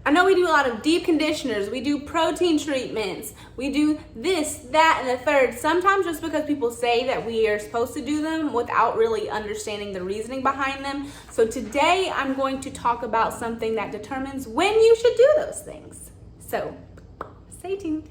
I know we do a lot of deep conditioners, we do protein treatments, we do this, that, and the third. Sometimes just because people say that we are supposed to do them without really understanding the reasoning behind them. So today I'm going to talk about something that determines when you should do those things. So stay tuned.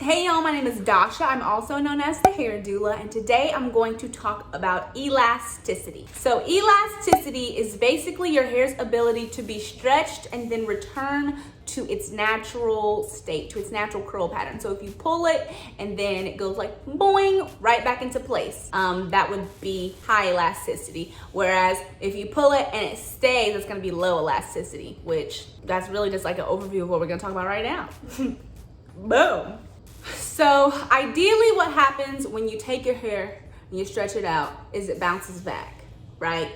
Hey y'all, my name is Dasha. I'm also known as the hair doula, and today I'm going to talk about elasticity. So elasticity is basically your hair's ability to be stretched and then return to its natural state, to its natural curl pattern. So if you pull it and then it goes like boing, right back into place, that would be high elasticity. Whereas if you pull it and it stays, it's gonna be low elasticity, which that's really just like an overview of what we're gonna talk about right now. Boom. So ideally what happens when you take your hair and you stretch it out is it bounces back, right?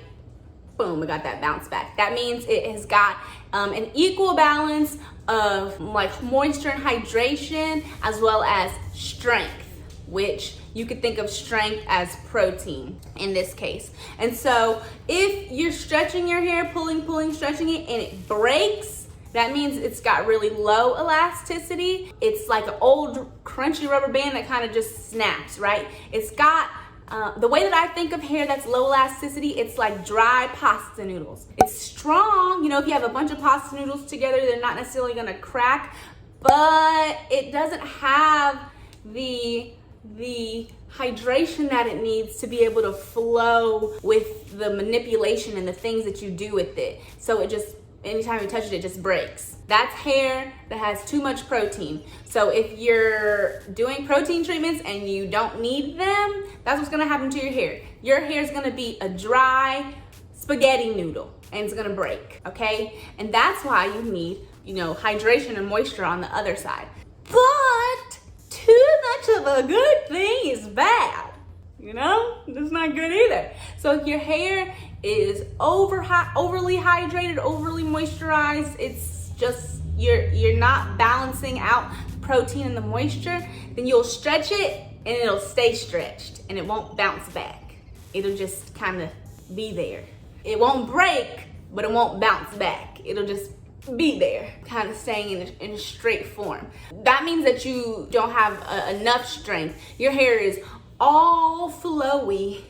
Boom, we got that bounce back. That means it has got an equal balance of like moisture and hydration as well as strength, which you could think of strength as protein in this case. And so if you're stretching your hair, pulling, stretching it, and it breaks, that means it's got really low elasticity. It's like an old crunchy rubber band that kind of just snaps, right? It's got, the way that I think of hair that's low elasticity, it's like dry pasta noodles. It's strong, you know, if you have a bunch of pasta noodles together, they're not necessarily gonna crack, but it doesn't have the hydration that it needs to be able to flow with the manipulation and the things that you do with it. So it just, anytime you touch it, it just breaks. That's hair that has too much protein. So if you're doing protein treatments and you don't need them, that's what's gonna happen to your hair. Your hair is gonna be a dry spaghetti noodle and it's gonna break, okay? And that's why you need, you know, hydration and moisture on the other side. But too much of a good thing is bad, you know? It's not good either. So if your hair is overly hydrated, overly moisturized, it's just you're not balancing out the protein and the moisture, then you'll stretch it and it'll stay stretched and it won't bounce back. It'll just kind of be there. It won't break, but it won't bounce back. It'll just be there, kind of staying in a straight form. That means that you don't have enough strength. Your hair is all flowy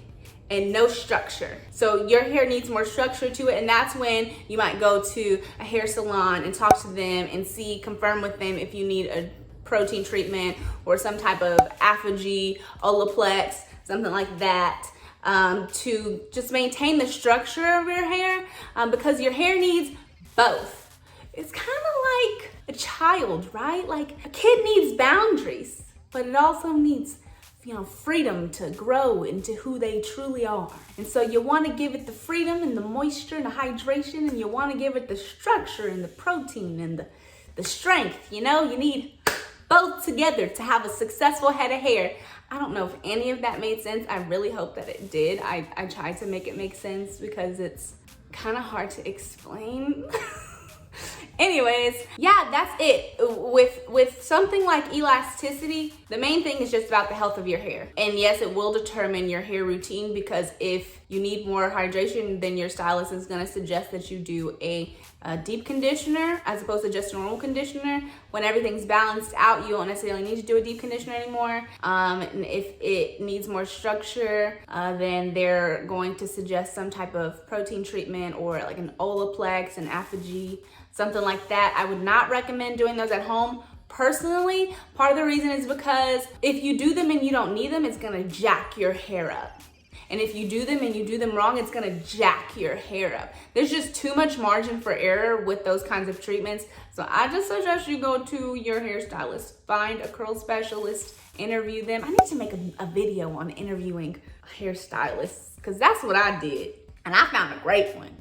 and no structure. So your hair needs more structure to it, and that's when you might go to a hair salon and talk to them and confirm with them if you need a protein treatment or some type of apogee, olaplex, something like that, to just maintain the structure of your hair, because your hair needs both. It's kind of like a child, right? Like a kid needs boundaries, but it also needs, you know, freedom to grow into who they truly are. And so you want to give it the freedom and the moisture and the hydration, and you want to give it the structure and the protein and the strength. You know, you need both together to have a successful head of hair. I don't know if any of that made sense. I really hope that it did. I tried to make it make sense because it's kind of hard to explain. Anyways, yeah, that's it. With something like elasticity, the main thing is just about the health of your hair. And yes, it will determine your hair routine, because if you need more hydration, then your stylist is gonna suggest that you do a deep conditioner as opposed to just a normal conditioner. When everything's balanced out, you don't necessarily need to do a deep conditioner anymore. And if it needs more structure, then they're going to suggest some type of protein treatment or like an Olaplex, an apogee, something like that. I would not recommend doing those at home. Personally, part of the reason is because if you do them and you don't need them, it's gonna jack your hair up. And if you do them and you do them wrong, it's gonna jack your hair up. There's just too much margin for error with those kinds of treatments. So I just suggest you go to your hairstylist, find a curl specialist, interview them. I need to make a video on interviewing hairstylists, because that's what I did. And I found a great one.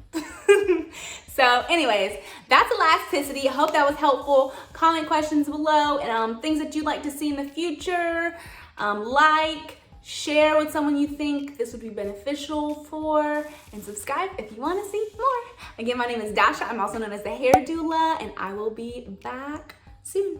So anyways, that's elasticity. I hope that was helpful. Comment questions below and things that you'd like to see in the future. Like, share with someone you think this would be beneficial for, and subscribe if you want to see more. Again, my name is Dasha. I'm also known as the hair doula, and I will be back soon.